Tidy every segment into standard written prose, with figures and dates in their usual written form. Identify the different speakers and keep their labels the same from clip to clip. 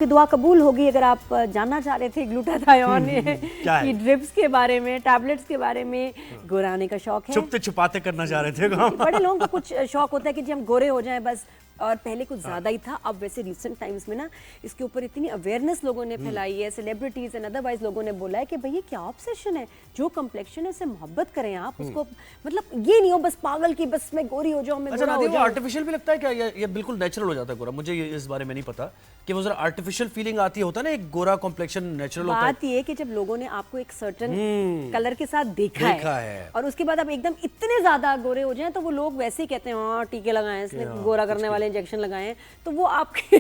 Speaker 1: की दुआ कबूल होगी। अगर आप जानना चाह रहे थे ग्लूटाथायोन की ड्रिप्स के बारे में, टैबलेट्स के बारे में, गोरा आने का शौक है,
Speaker 2: छुपते छुपाते करना चाह रहे थे काम।
Speaker 1: बड़े लोगों को कुछ शौक होता है कि जी हम गोरे हो जाएं बस, और पहले कुछ ज़्यादा ही था। अब वैसे रिसेंट टाइम्स में ना इसके ऊपर इतनी अवेयरनेस लोगों ने फैलाई है, सेलिब्रिटीज़ एंड अदरवाइज लोगों ने बोला है कि भैया क्या ऑब्सेशन है, जो कम्प्लेक्शन है उससे मोहब्बत करें आप, उसको मतलब ये नहीं हो बस पागल की बस मैं गोरी हो जाऊँ, मैं गोरा हो जाऊँ।
Speaker 2: आर्टिफिशियल भी लगता है क्या, ये बिल्कुल नेचुरल हो जाता है गोरा? मुझे इस बारे में नहीं पता कि वो जरा आर्टिफिशियल फीलिंग आती होता है ना, एक गोरा कॉम्प्लेक्शन नेचुरल होता है।
Speaker 1: बात ये कि जब लोगों ने आपको एक सर्टेन कलर के साथ देखा है और उसके बाद आप एकदम इतने ज्यादा गोरे हो जाएं तो वो लोग वैसे ही कहते हैं हाँ टीके लगाए, इसने गोरा करने वाले इंजेक्शन लगाए हैं, तो वो आपके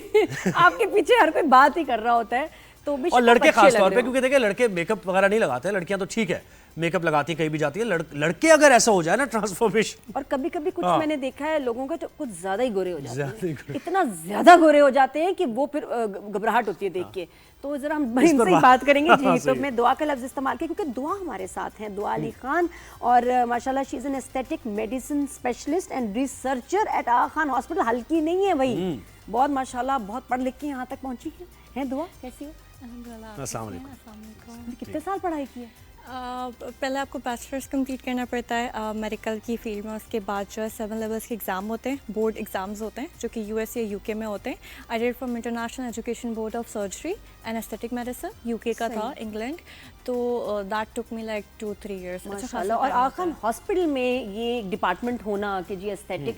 Speaker 1: आपके पीछे हर कोई बात ही कर रहा होता है। तो
Speaker 2: और लड़के खास तौर पे, क्योंकि देखिए लड़के मेकअप वगैरह नहीं लगाते, लड़कियां तो ठीक है मेकअप लगाती कहीं भी जाती है, लड़के अगर ऐसा हो जाए ना ट्रांसफॉर्मेशन, और
Speaker 1: कभी कभी कुछ मैंने देखा है लोगों का जो कुछ ज्यादा ही गोरे हो जाते हैं, इतना ज्यादा गोरे हो जाते हैं कि वो फिर घबराहट होती है देख के। तो जरा हम इनसे ही बात करेंगे जी। तो मैं दुआ का लफ्ज इस्तेमाल किया क्योंकि दुआ हमारे साथ हैं, दुआ अली खान, और माशाल्लाह she is an aesthetic medicine specialist and researcher at Aga Khan hospital. हल्की नहीं है भाई, बहुत माशाल्लाह, बहुत पढ़ लिख के यहाँ तक पहुंची है। दुआ कैसी हो?
Speaker 3: अस्सलाम वालेकुम।
Speaker 1: कितने साल पढ़ाई की है?
Speaker 3: पहले आपको बैचलर्स कंप्लीट करना पड़ता है मेडिकल की फील्ड में, उसके बाद जो है 7 लेवल्स के एग्ज़ाम होते हैं, बोर्ड एग्ज़ाम्स होते हैं जो कि यूएस या यूके में होते हैं। I did from international education board of surgery and aesthetic medicine, UK का था, इंग्लैंड। तो that took me like 2-3 years
Speaker 1: माशाल्लाह। और आगा खान हॉस्पिटल में ये डिपार्टमेंट होना कि जी एस्थेटिक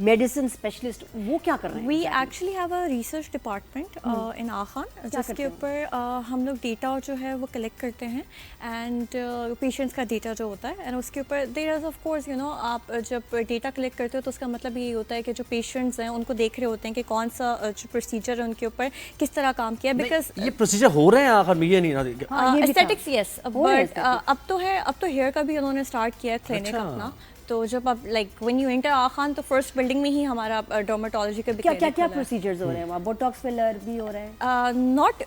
Speaker 1: मेडिसिन स्पेशलिस्ट, वो क्या कर रहे हैं?
Speaker 3: We actually have a research department in Aga Khan, जिसके ऊपर हम लोग डेटा जो है वो कलेक्ट करते हैं एंड पेशेंट्स का डेटा जो होता है, एंड उसके ऊपर there is of course you know, आप जब डेटा कलेक्ट करते हो तो उसका मतलब ये होता है कि जो पेशेंट्स हैं उनको देख रहे होते हैं कि कौन सा जो प्रोसीजर है उनके ऊपर किस तरह काम किया, बिकॉज
Speaker 2: ये प्रोसीजर हो रहे हैं आखिर में, ये नहीं
Speaker 3: एस्थेटिक्स यस, बट अब तो हेयर का भी उन्होंने स्टार्ट किया है क्लिनिक अपना। तो जब आप लाइक व्हेन यू एंटर आगा खान तो फर्स्ट बिल्डिंग में ही हमारा डर्मेटोलॉजी का
Speaker 1: क्या प्रोसीजर्स हो रहे हैं वहाँ? बोटॉक्स फिलर भी हो रहे हैं?
Speaker 3: नॉट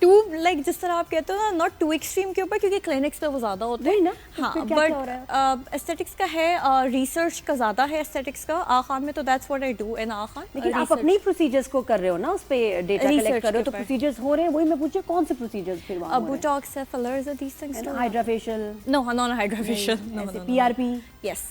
Speaker 3: टू लाइक जिस तरह आप कहते हो ना, नॉट टू एक्सट्रीम के ऊपर, क्योंकि क्लिनिक्स पे वो ज़्यादा होते हैं ना। हाँ, बट एस्थेटिक्स का है, रिसर्च का ज़्यादा है एस्थेटिक्स का आगा खान में, तो that's what I do in Aga Khan.
Speaker 1: लेकिन आप अपने ही प्रोसीजर्स को कर रहे हो ना, उस पे डेटा कलेक्ट कर रहे हो, तो प्रोसीजर्स हो रहे हैं। वही मैं पूछूं कौन से प्रोसीजर्स फिर वहाँ?
Speaker 3: बोटॉक्स है, फिलर्स है, these things,
Speaker 1: hydra facial?
Speaker 3: No, non hydra facial,
Speaker 1: PRP?
Speaker 3: Yes,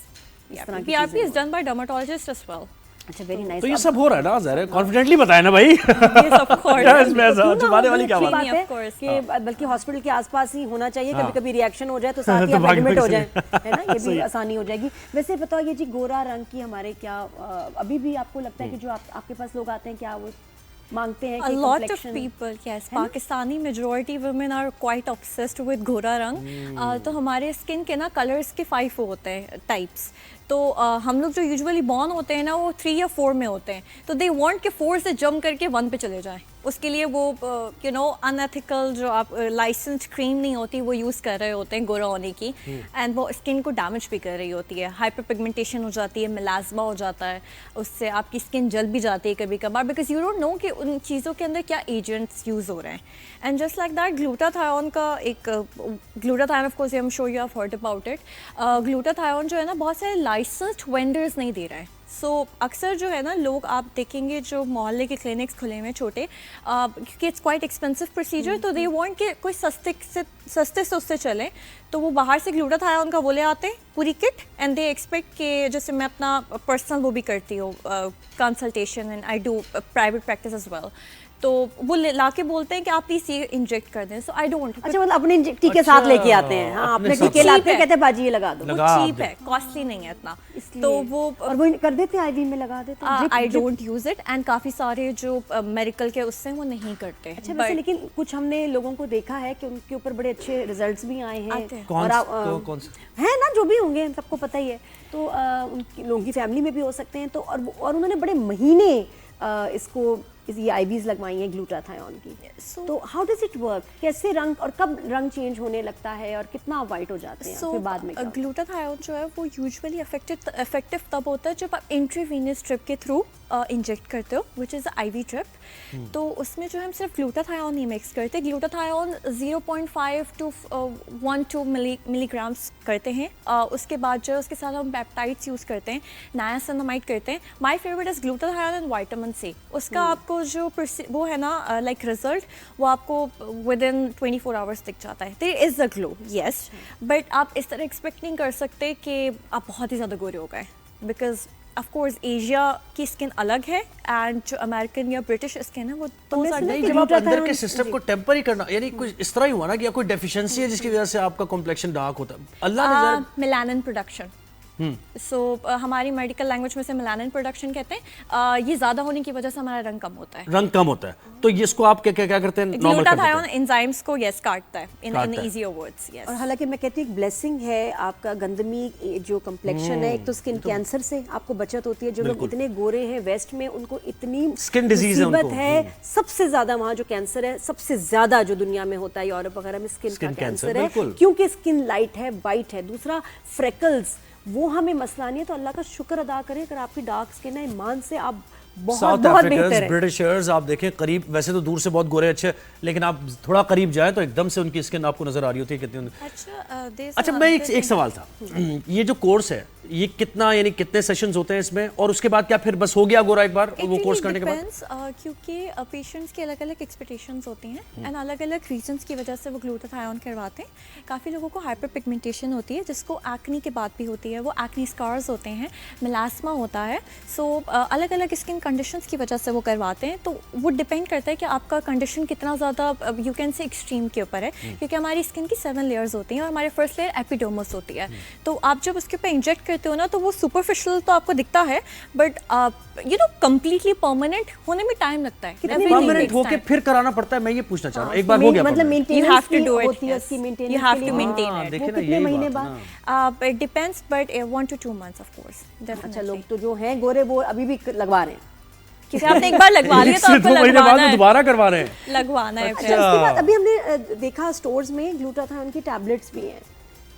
Speaker 3: PRP is done by dermatologist as well.
Speaker 1: अच्छा, वेरी नाइस।
Speaker 2: तो ये सब हो रहा है ना, ज़रा कॉन्फिडेंटली बताया ना भाई। छुपाने वाली क्या बात
Speaker 1: है कि बल्कि हॉस्पिटल के आसपास ही होना चाहिए, कभी कभी रिएक्शन हो जाए तो साथ ही आप एडमिट हो जाए, है ना, ये भी आसानी हो जाएगी। वैसे बताओ ये जी गोरा रंग की हमारे क्या अभी भी आपको लगता है कि जो आपके पास लोग आते हैं क्या वो मांगते हैं?
Speaker 3: A lot of people, yes, Pakistani majority women are quite obsessed with गोरा रंग। तो हमारे स्किन के ना कलर्स के 5 होते हैं टाइप्स। तो हम लोग जो यूजुअली बॉर्न होते हैं ना वो 3 या 4 में होते हैं, तो दे वांट के 4 से जंप करके 1 पे चले जाएं। उसके लिए वो यू नो अनएथिकल जो आप लाइसेंस्ड क्रीम नहीं होती वो यूज़ कर रहे होते हैं गोरा होने की, एंड वो स्किन को डैमेज भी कर रही होती है। हाइपर पिगमेंटेशन हो जाती है, मिलाज्मा हो जाता है, उससे आपकी स्किन जल भी जाती है कभी कभार, बिकॉज यू डोंट नो कि उन चीज़ों के अंदर क्या एजेंट्स यूज़ हो रहे हैं। And just like that glutathione का एक glutathione of course I am sure you have heard about it. Glutathione जो है ना बहुत सारे लाइसेंस्ड वेंडर्स नहीं दे रहे हैं। सो अक्सर जो है ना लोग आप देखेंगे जो मोहल्ले के क्लिनिक्स खुले हुए छोटे, क्योंकि इट्स क्वाइट एक्सपेंसिव प्रोसीजर, तो दे वांट कि कोई सस्ते से उससे चले, तो वो बाहर से ग्लूटाथायोन का वो ले आते हैं पूरी किट, एंड दे एक्सपेक्ट कि जैसे मैं अपना पर्सनल वो भी करती हूँ consultation, and I do private practice as well, तो वो लाके बोलते हैं कि आप प्लीज ये इंजेक्ट कर दें। सो आई डोंट।
Speaker 1: अच्छा, मतलब अपने टीके साथ लेके आते हैं? हाँ, अपने टीके लाते हैं, कहते हैं बाजी ये लगा दो।
Speaker 3: वो चीप है, कॉस्टली नहीं है इतना, तो वो
Speaker 1: और वो कर देते हैं, आईवी में लगा देते हैं।
Speaker 3: I don't use it, and काफी सारे जो मेडिकल के उससे वो नहीं करते।
Speaker 1: अच्छा, वैसे लेकिन कुछ हमने लोगों को देखा है कि उनके ऊपर बड़े अच्छे रिजल्ट्स भी आए हैं।
Speaker 2: कौन
Speaker 1: है ना, जो भी होंगे सबको पता ही है, तो लोगों की फैमिली में भी हो सकते हैं, तो और उन्होंने बड़े महीने इसको ये आईवीज लगवाई हैं ग्लूटाथायोन की। तो हाउ डज इट वर्क? कैसे रंग और कब रंग चेंज होने लगता है और कितना वाइट हो जाते हैं फिर बाद में?
Speaker 3: ग्लूटाथायोन जो है वो यूजुअली इफेक्टिव तब होता है जब आप इंट्रावीनस स्ट्रिप के थ्रू इंजेक्ट करते हो विच इज़ IV ड्रिप, तो उसमें जो है हम सिर्फ ग्लूटाथायोन नहीं मिक्स करते, ग्लूटाथायोन 0.5 to 1-2 मिलीग्राम्स करते हैं। उसके बाद जो है उसके साथ हम पेप्टाइड्स यूज़ करते हैं, नायासिनामाइड करते हैं। My favourite is glutathione and vitamin C। उसका आपको जो वो है ना लाइक रिजल्ट, वो आपको विद इन 24 आवर्स दिख जाता है। There is a glow, yes, but आप इस तरह एक्सपेक्ट नहीं कर सकते कि आप बहुत ही ज़्यादा गोरे हो गए, बिकॉज ऑफ कोर्स एशिया की स्किन अलग है एंड जो अमेरिकन या ब्रिटिश स्किन है वो तो
Speaker 2: जब आप अंदर के सिस्टम को टेम्पर ही करना, यानी कुछ इस तरह ही हुआ ना कि कोई डेफिशिएंसी है जिसकी वजह से आपका कॉम्प्लेक्शन डार्क होता है। अल्लाह ने
Speaker 3: मेलानिन प्रोडक्शन, सो हमारी मेडिकल लैंग्वेज में से मेलानिन प्रोडक्शन कहते हैं। ये ज़्यादा होने की वजह से हमारा रंग कम होता है।
Speaker 2: रंग कम होता है, तो ये इसको आप क्या करते हैं?
Speaker 3: ग्लूटाथायोन एंजाइम्स को यस काटता है इन इजीर वर्ड्स, यस।
Speaker 1: और हालांकि मैं कहती हूँ ब्लेसिंग है आपका गंदमी जो कम्प्लेक्शन है, एक तो स्किन कैंसर से आपको बचत होती है। जो लोग इतने गोरे हैं वेस्ट में, उनको इतनी
Speaker 2: स्किन डिजीज
Speaker 1: है सबसे ज्यादा वहाँ जो कैंसर है सबसे ज्यादा जो दुनिया में होता है, यूरोप वगैरह में स्किन का कैंसर है, क्योंकि स्किन लाइट है, वाइट है। दूसरा फ्रेकल्स, वो हमें मसला नहीं है। तो अल्लाह का शुक्र अदा करें अगर आपकी डार्क स्किन है, ईमान से आप बहुत बेहतर है।
Speaker 2: ब्रिटिशर्स आप देखें करीब, वैसे तो दूर से बहुत गोरे अच्छे, लेकिन आप थोड़ा करीब जाए तो एकदम से उनकी स्किन आपको नजर आ रही होती है कितनी। अच्छा, मैं एक सवाल था, ये जो कोर्स है ये कितना, यानी कितने सेशंस होते हैं इसमें, और उसके बाद क्या फिर बस हो गया गोरा एक बार वो कोर्स करने के बाद?
Speaker 3: क्योंकि पेशेंट्स की अलग अलग एक्सपेक्टेशंस होती हैं एंड अलग अलग रीजंस की वजह से वो ग्लूटाथायोन करवाते हैं। काफ़ी लोगों को हाइपर पिगमेंटेशन होती है जिसको एक्नी के बाद भी होती है, वो एक्नी स्कार्स होते हैं, मेलास्मा होता है। सो अलग अलग स्किन कंडीशंस की वजह से वो करवाते हैं। तो वो डिपेंड करता है कि आपका कंडीशन कितना ज़्यादा यू कैन से एक्सट्रीम के ऊपर है, क्योंकि हमारी स्किन की 7 लेयर्स होती हैं और हमारी फर्स्ट लेयर एपिडर्मिस होती है। तो आप जब उसके ऊपर इंजेक्ट करते हो ना, तो वो सुपरफिशियल तो आपको दिखता है, but you know completely permanent होने में टाइम लगता है।
Speaker 2: परमानेंट होके फिर कराना पड़ता है? मैं ये पूछना चाह रहा हूँ, एक बार हो गया
Speaker 1: मतलब
Speaker 3: you have to do it,
Speaker 1: होती है उसकी maintenance,
Speaker 3: you have to maintain it।
Speaker 2: देखिए ना,
Speaker 1: कितने महीने बाद?
Speaker 3: It depends, but 1 to 2 months of course, definitely।
Speaker 1: अच्छा, लोग तो जो हैं गोरे वो अभी भी लगवा रहे हैं,
Speaker 3: क्योंकि आपने एक बार लगवा लिया तो आपको
Speaker 2: लगवाना है, दोबारा करवा रहे हैं,
Speaker 3: लगवाना है।
Speaker 1: अच्छा, उसके बाद अभी हमने देखा स्टोर्स में ग्लूटाथायोन की टैबलेट्स भी हैं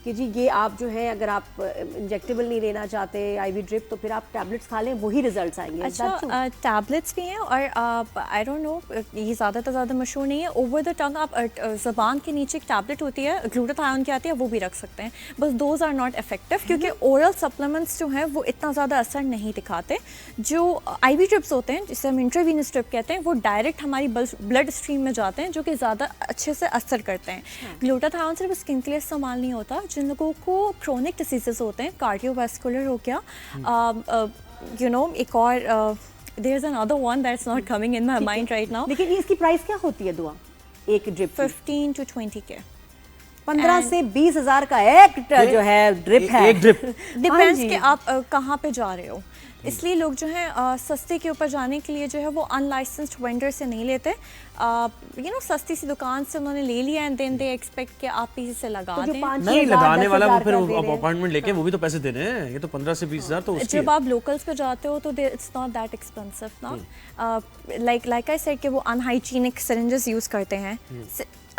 Speaker 1: कि जी ये आप जो है अगर आप इंजेक्टेबल नहीं लेना चाहते आई ड्रिप, तो फिर आप टैबलेट्स खा लें, वही रिजल्ट्स आएंगे।
Speaker 3: अच्छा, टैबलेट्स भी हैं और आई डोंट नो, ये ज़्यादा मशहूर नहीं है। ओवर द टंग आप ज़बान के नीचे एक टैबलेट होती है ग्लूटाथायोन की आती है, वो भी रख सकते हैं, बस दोज आर नॉट इफेक्टिव, क्योंकि ओरल सप्लीमेंट्स जो हैं वो इतना ज़्यादा असर नहीं दिखाते। जो IV ड्रिप्स होते हैं, जिसे हम इंट्रावीनस ड्रिप कहते हैं, वो डायरेक्ट हमारी ब्लड स्ट्रीम में जाते हैं, जो कि ज़्यादा अच्छे से असर करते हैं। ग्लूटाथायोन सिर्फ स्किन के लिए इस्तेमाल नहीं होता, जिन लोगों को क्रोनिक डिसीजेस होते हैं, कार्डियोवैस्कुलर हो गया, यू नो एक और there is another one that's not coming in my mind right now.
Speaker 1: लेकिन इसकी प्राइस क्या होती है दुआ एक ड्रिप?
Speaker 3: 15 to 20 के,
Speaker 1: 15 से 20 हज़ार का एक जो है ड्रिप है।
Speaker 2: एक ड्रिप
Speaker 3: डिपेंड्स कि आप कहाँ पे जा रहे हो। इसलिए लोग जो है सस्ते के ऊपर जाने के लिए जो है वो अनलाइसेंस्ड वेंडर से नहीं लेते, यू नो सस्ती सी दुकान से उन्होंने ले लिया एंड देन दे एक्सपेक्ट कि आप इसी से लगा दें।
Speaker 2: नहीं, लगाने वाला वो फिर अपॉइंटमेंट लेके वो भी तो पैसे दे रहे हैं, ये तो 15 से 20 हज़ार तो उसकी
Speaker 3: जब आप लोकल्स पे जाते हो तो इट्स नॉट दैट एक्सपेंसिव ना। लाइक आई सेड कि वो अनहाइजीनिक सिरिंजेस यूज़ करते हैं।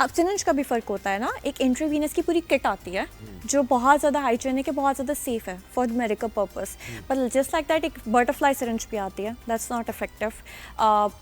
Speaker 3: अब सिरिंज का भी फ़र्क होता है ना, एक इंट्रावीनस की पूरी किट आती है जो बहुत ज़्यादा हाइजीनिक है, बहुत ज़्यादा सेफ है for the medical purpose, but just like that एक बटरफ्लाई सिरिंज भी आती है, that's not effective.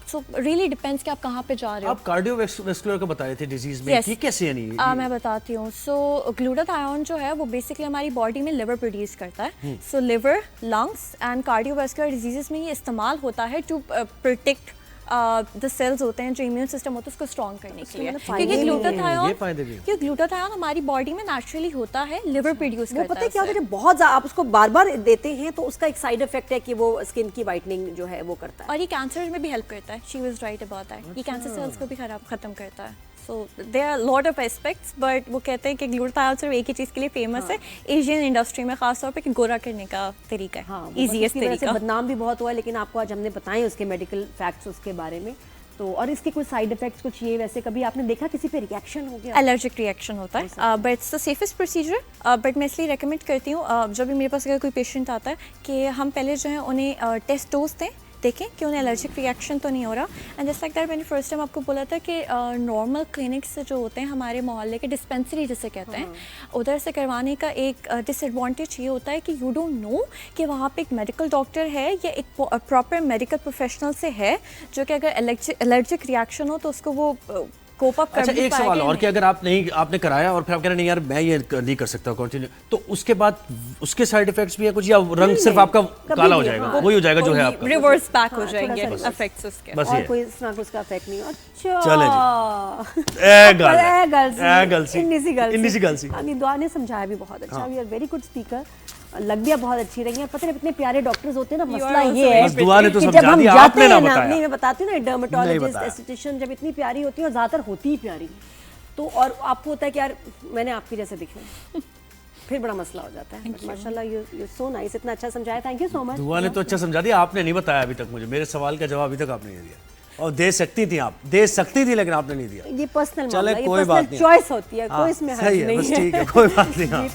Speaker 3: So really depends कि आप कहाँ पे जा रहे हो।
Speaker 2: आप कार्डियोवैस्कुलर का बताए थे डिजीज में, ठीक कैसे है? नहीं
Speaker 3: मैं बताती हूँ। सो ग्लूटाथायोन जो है वो बेसिकली हमारी बॉडी में लिवर प्रोड्यूस करता है। So liver, lungs and cardiovascular diseases में ये इस्तेमाल होता है टू प्रोटेक्ट द सेल्स होते हैं जो इम्यून सिस्टम होता है उसको स्ट्रॉन्ग करने के लिए, क्योंकि ग्लूटाथायोन हमारी बॉडी में नेचुरली होता है, लिवर प्रोड्यूस करता है।
Speaker 1: पता है क्या होता है, बहुत ज़्यादा आप उसको बार बार देते हैं तो उसका एक साइड इफेक्ट है कि वो स्किन की वाइटनिंग जो है वो करता है,
Speaker 3: और ये कैंसर में भी हेल्प करता है। She was right about that, ये कैंसर सेल्स को भी खत्म करता है। So there are lot of aspects, but वो कहते हैं कि ग्लूटाथायोन सिर्फ एक ही चीज़ के लिए फेमस है एशियन इंडस्ट्री में, खासतौर पे कि गोरा करने का तरीका है, ईजीएस्ट तरीका।
Speaker 1: बदनाम भी बहुत हुआ, लेकिन आपको आज हमने बताए उसके मेडिकल फैक्ट्स उसके बारे में। तो और इसके कुछ साइड इफेक्ट्स कुछ ये वैसे कभी आपने देखा किसी पे रिएक्शन हो गया?
Speaker 3: एलर्जिक रिएक्शन होता है, but it's the safest procedure. But मैं इसलिए रेकमेंड करती हूँ जब भी मेरे पास अगर कोई पेशेंट आता है कि हम पहले जो है उन्हें टेस्ट डोज दें देखें कि उन्हें एलर्जिक रिएक्शन तो नहीं हो रहा। एंड जस्ट लाइक दैट मैंने फर्स्ट टाइम आपको बोला था कि नॉर्मल क्लिनिक्स जो होते हैं हमारे मोहल्ले के डिस्पेंसरी जिसे कहते हैं, उधर से करवाने का एक डिसएडवांटेज ये होता है कि यू डोंट नो कि वहाँ पे एक मेडिकल डॉक्टर है या एक प्रॉपर मेडिकल प्रोफेशनल से है जो कि अगर एलर्जिक रिएक्शन हो तो उसको वो कोप अप कर
Speaker 2: अच्छा,
Speaker 3: भी
Speaker 2: एक सवाल
Speaker 3: पाएगा
Speaker 2: और
Speaker 3: नहीं।
Speaker 2: कि अगर आपने कराया और फिर आप कह रहे नहीं यार मैं ये नहीं कर सकता कंटिन्यू, तो उसके बाद उसके साइड इफेक्ट्स भी है कुछ, या रंग सिर्फ आपका काला हो जाएगा, वही हो जाएगा जो है आपका?
Speaker 3: रिवर्स बैक हो
Speaker 1: हाँ,
Speaker 3: जाएंगे
Speaker 1: थोड़ा सा
Speaker 3: इफेक्ट्स उसके।
Speaker 2: बस
Speaker 1: और
Speaker 2: ये
Speaker 1: कोई इस तरह उसका इफेक्ट नहीं। अच्छा
Speaker 2: चले जी।
Speaker 1: इन्नी सी गल सी।
Speaker 2: सी।
Speaker 1: दुआ ने समझाया भी बहुत अच्छा, we are very good speaker, लग्बियाँ बहुत अच्छी रही हैं। पता नहीं इतने प्यारे डॉक्टर्स होते हैं ना, मसला
Speaker 3: also
Speaker 1: ये है
Speaker 2: बस दुआ ने तो
Speaker 1: कि
Speaker 2: समझा
Speaker 1: जब हम
Speaker 2: दिया,
Speaker 1: जाते
Speaker 2: आपने ना
Speaker 1: हैं ना,
Speaker 2: बताया।
Speaker 1: नहीं मैं बताती हूँ ना, डर्मेटोलॉजिस्ट
Speaker 2: बताया।
Speaker 1: एस्थेटिशियन जब इतनी प्यारी होती है और ज़्यादातर होती ही प्यारी, तो और आपको होता है कि यार मैंने आपकी जैसे दिखूं, फिर बड़ा मसला हो जाता है। माशाल्लाह यू सो नाइस, इतना अच्छा समझाया, थैंक यू सो मच।
Speaker 2: दुआ ने तो अच्छा समझा दिया, आपने नहीं बताया अभी तक मुझे, मेरे सवाल का जवाब अभी तक आपने नहीं दिया, और दे सकती थी, आप दे सकती थी लेकिन आपने नहीं दिया।
Speaker 1: ये पर्सनल
Speaker 2: चले
Speaker 1: मामला, ये
Speaker 2: कोई बात
Speaker 1: पर्सनल
Speaker 2: नहीं,
Speaker 1: चॉइस होती है,
Speaker 2: हाँ,
Speaker 1: कोई इसमें हर्ज
Speaker 2: सही है,
Speaker 1: नहीं
Speaker 2: बस
Speaker 1: है।
Speaker 2: ठीक है, कोई बात नहीं। हाँ।